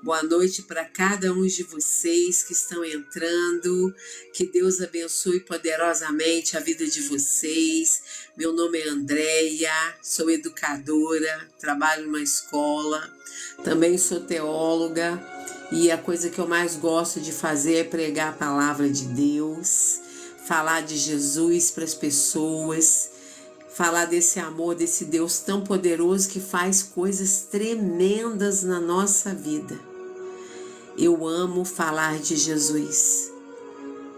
Boa noite para cada um de vocês que estão entrando. Que Deus abençoe poderosamente a vida de vocês. Meu nome é Andréia, sou educadora, trabalho numa escola, também sou teóloga e a coisa que eu mais gosto de fazer é pregar a palavra de Deus, falar de Jesus para as pessoas, falar desse amor, desse Deus tão poderoso que faz coisas tremendas na nossa vida. Eu amo falar de Jesus,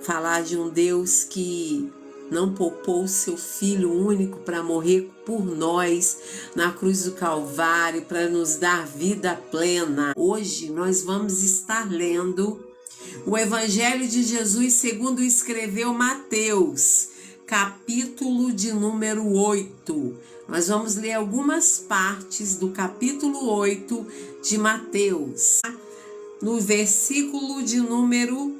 falar de um Deus que não poupou o seu Filho único para morrer por nós na cruz do Calvário, para nos dar vida plena. Hoje nós vamos estar lendo o Evangelho de Jesus segundo escreveu Mateus, capítulo de número 8. Nós vamos ler algumas partes do capítulo 8 de Mateus. No versículo de número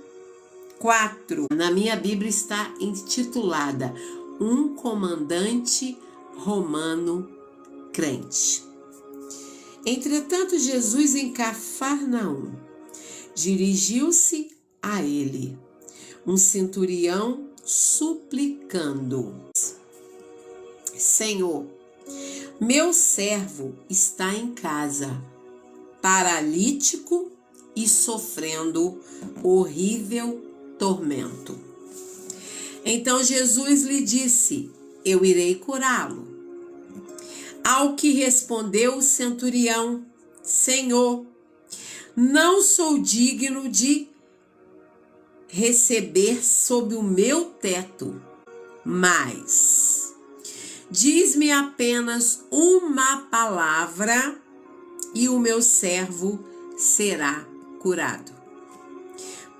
4, na minha Bíblia está intitulada Um comandante romano crente. Entretanto, Jesus em Cafarnaum dirigiu-se a ele, um centurião, suplicando: Senhor, meu servo está em casa, paralítico e sofrendo horrível tormento. Então Jesus lhe disse: eu irei curá-lo. Ao que respondeu o centurião: Senhor, não sou digno de receber sob o meu teto, mas diz-me apenas uma palavra e o meu servo será curado.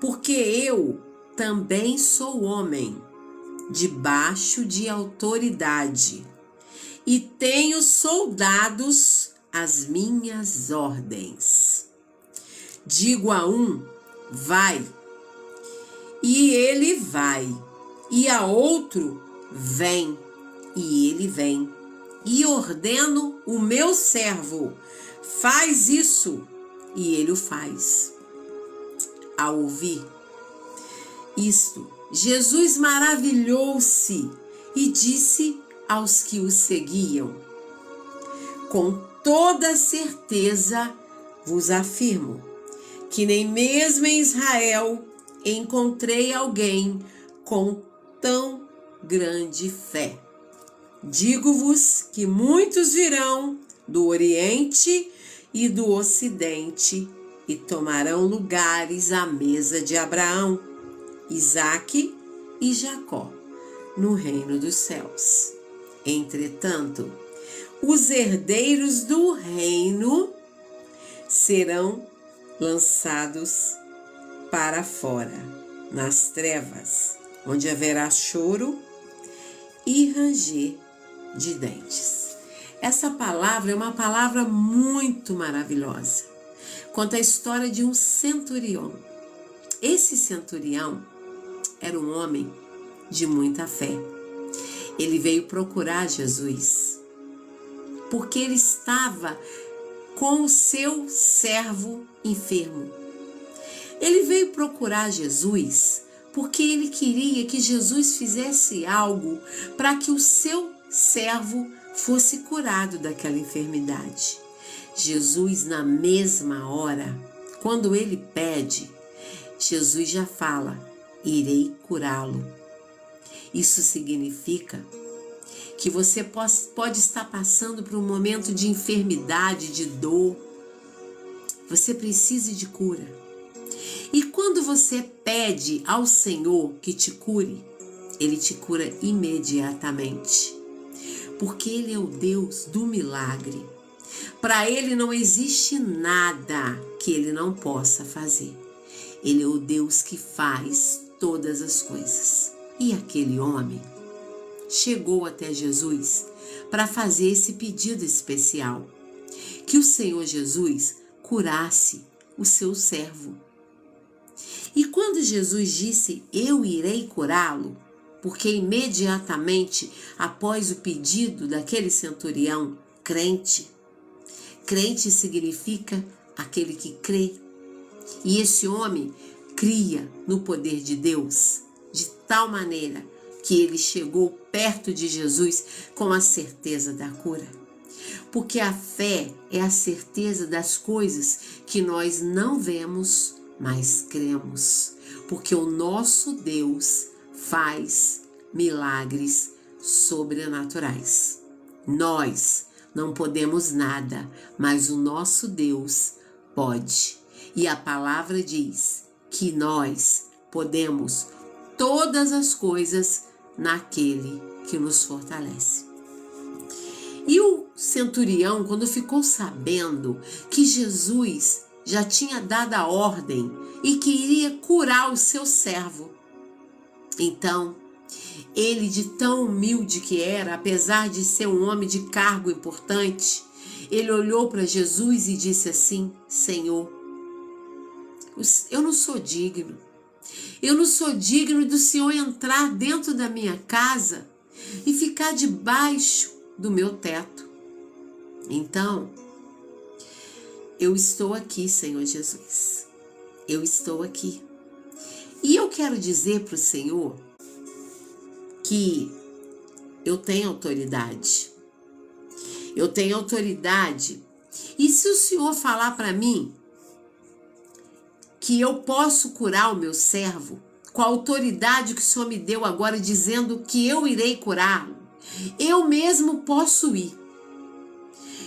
Porque eu também sou homem, debaixo de autoridade, e tenho soldados às minhas ordens. Digo a um: vai, e ele vai, e a outro: vem, e ele vem. E ordeno o meu servo: faz isso, e ele o faz. Ao ouvir isto, Jesus maravilhou-se e disse aos que o seguiam: com toda certeza vos afirmo que nem mesmo em Israel encontrei alguém com tão grande fé. Digo-vos que muitos virão do Oriente e do Ocidente e tomarão lugares à mesa de Abraão, Isaque e Jacó no reino dos céus. Entretanto, os herdeiros do reino serão lançados para fora, nas trevas, onde haverá choro e ranger de dentes. Essa palavra é uma palavra muito maravilhosa. Conta a história de um centurião. Esse centurião era um homem de muita fé. Ele veio procurar Jesus, porque ele estava com o seu servo enfermo. Ele veio procurar Jesus porque ele queria que Jesus fizesse algo para que o seu servo fosse curado daquela enfermidade. Jesus, na mesma hora, quando ele pede, Jesus já fala: irei curá-lo. Isso significa que você pode estar passando por um momento de enfermidade, de dor. Você precisa de cura. E quando você pede ao Senhor que te cure, Ele te cura imediatamente. Porque Ele é o Deus do milagre. Para Ele não existe nada que Ele não possa fazer. Ele é o Deus que faz todas as coisas. E aquele homem chegou até Jesus para fazer esse pedido especial: que o Senhor Jesus curasse o seu servo. E quando Jesus disse: eu irei curá-lo, porque imediatamente após o pedido daquele centurião crente significa aquele que crê E esse homem cria no poder de Deus de tal maneira que ele chegou perto de Jesus com a certeza da cura. Porque a fé é a certeza das coisas que nós não vemos, mas cremos. Porque o nosso Deus faz milagres sobrenaturais. Nós não podemos nada, mas o nosso Deus pode. E a palavra diz que nós podemos todas as coisas naquele que nos fortalece. E o centurião, quando ficou sabendo que Jesus já tinha dado a ordem e que iria curar o seu servo, então ele, de tão humilde que era, apesar de ser um homem de cargo importante, ele olhou para Jesus e disse assim: Senhor, eu não sou digno. Eu não sou digno do Senhor entrar dentro da minha casa e ficar debaixo do meu teto. Então, eu estou aqui, Senhor Jesus. Eu estou aqui. E eu quero dizer para o Senhor que eu tenho autoridade. Eu tenho autoridade. E se o Senhor falar para mim que eu posso curar o meu servo, com a autoridade que o Senhor me deu agora, dizendo que eu irei curá-lo, eu mesmo posso ir.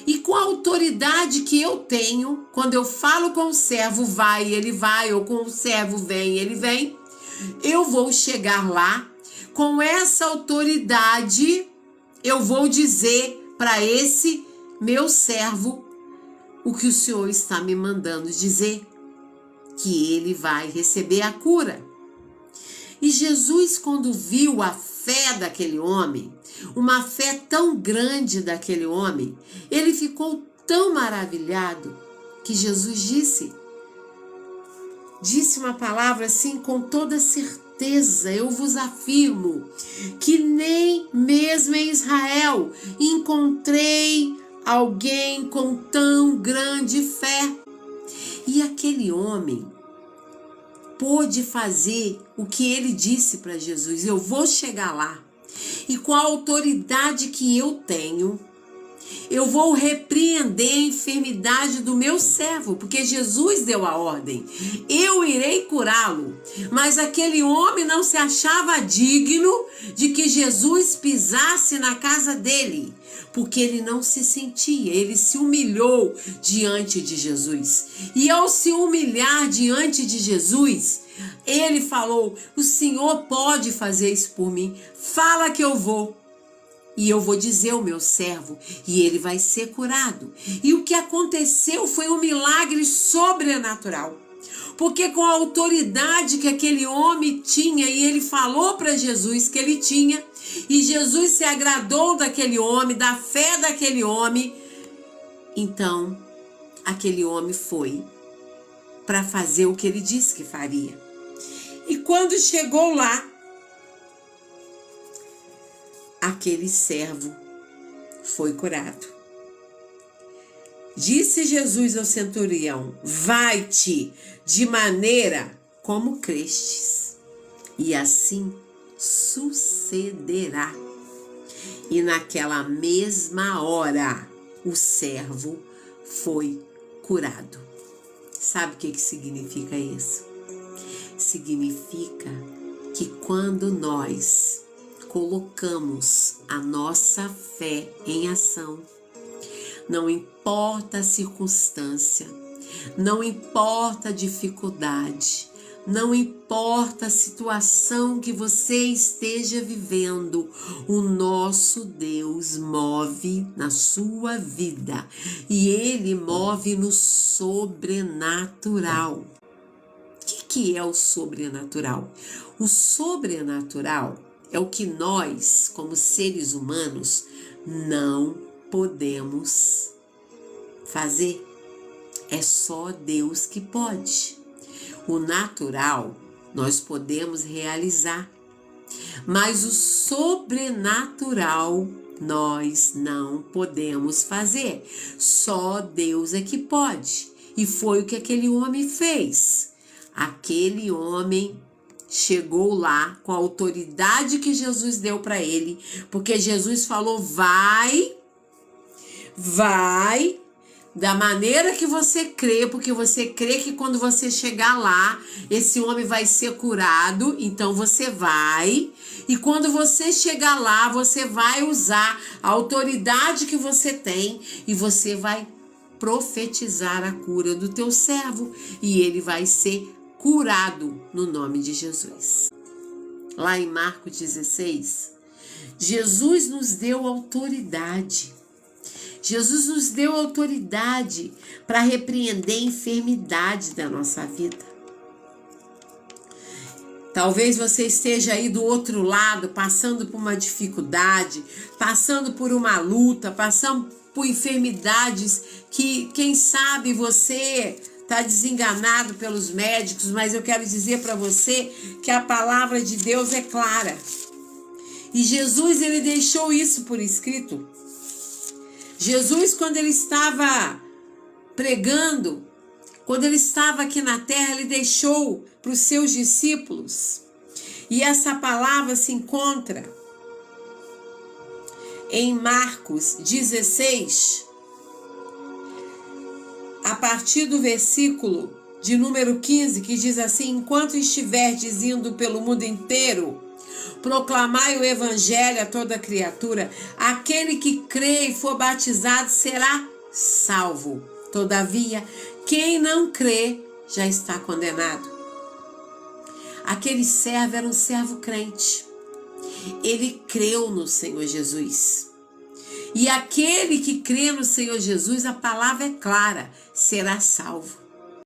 E com a autoridade que eu tenho, quando eu falo com o servo, vai, ele vai, ou com o servo, vem, ele vem, eu vou chegar lá. Com essa autoridade, eu vou dizer para esse meu servo o que o Senhor está me mandando dizer, que ele vai receber a cura. E Jesus, quando viu a fé daquele homem, uma fé tão grande daquele homem, ele ficou tão maravilhado que Jesus disse uma palavra assim com toda certeza: eu vos afirmo que nem mesmo em Israel encontrei alguém com tão grande fé. E aquele homem pôde fazer o que ele disse para Jesus: eu vou chegar lá e com a autoridade que eu tenho, eu vou repreender a enfermidade do meu servo, porque Jesus deu a ordem, eu irei curá-lo. Mas aquele homem não se achava digno de que Jesus pisasse na casa dele, porque ele não se sentia, ele se humilhou diante de Jesus. E ao se humilhar diante de Jesus, ele falou: o Senhor pode fazer isso por mim, fala que eu vou. E eu vou dizer ao meu servo, e ele vai ser curado. E o que aconteceu foi um milagre sobrenatural. Porque com a autoridade que aquele homem tinha, e ele falou para Jesus que ele tinha, e Jesus se agradou daquele homem, da fé daquele homem, então aquele homem foi para fazer o que ele disse que faria. E quando chegou lá, aquele servo foi curado. Disse Jesus ao centurião: vai-te de maneira como crestes, e assim sucederá. E naquela mesma hora o servo foi curado. Sabe o que significa isso? Significa que quando nós colocamos a nossa fé em ação, não importa a circunstância, não importa a dificuldade, não importa a situação que você esteja vivendo, o nosso Deus move na sua vida e Ele move no sobrenatural. O que é o sobrenatural? O sobrenatural é o que nós, como seres humanos, não podemos fazer. É só Deus que pode. O natural nós podemos realizar, mas o sobrenatural nós não podemos fazer. Só Deus é que pode. E foi o que aquele homem fez. Aquele homem chegou lá com a autoridade que Jesus deu para ele, porque Jesus falou: vai, da maneira que você crê, porque você crê que quando você chegar lá, esse homem vai ser curado, então você vai. E quando você chegar lá, você vai usar a autoridade que você tem e você vai profetizar a cura do teu servo e ele vai ser curado no nome de Jesus. Lá em Marcos 16, Jesus nos deu autoridade. Jesus nos deu autoridade para repreender a enfermidade da nossa vida. Talvez você esteja aí do outro lado, passando por uma dificuldade, passando por uma luta, passando por enfermidades que, quem sabe, você está desenganado pelos médicos, mas eu quero dizer para você que a palavra de Deus é clara. E Jesus, ele deixou isso por escrito. Jesus, quando ele estava pregando, quando ele estava aqui na terra, ele deixou para os seus discípulos. E essa palavra se encontra em Marcos 16, a partir do versículo de número 15, que diz assim: enquanto estiverdes indo pelo mundo inteiro, proclamai o evangelho a toda criatura. Aquele que crê e for batizado será salvo. Todavia, quem não crê já está condenado. Aquele servo era um servo crente. Ele creu no Senhor Jesus. E aquele que crê no Senhor Jesus, a palavra é clara, será salvo.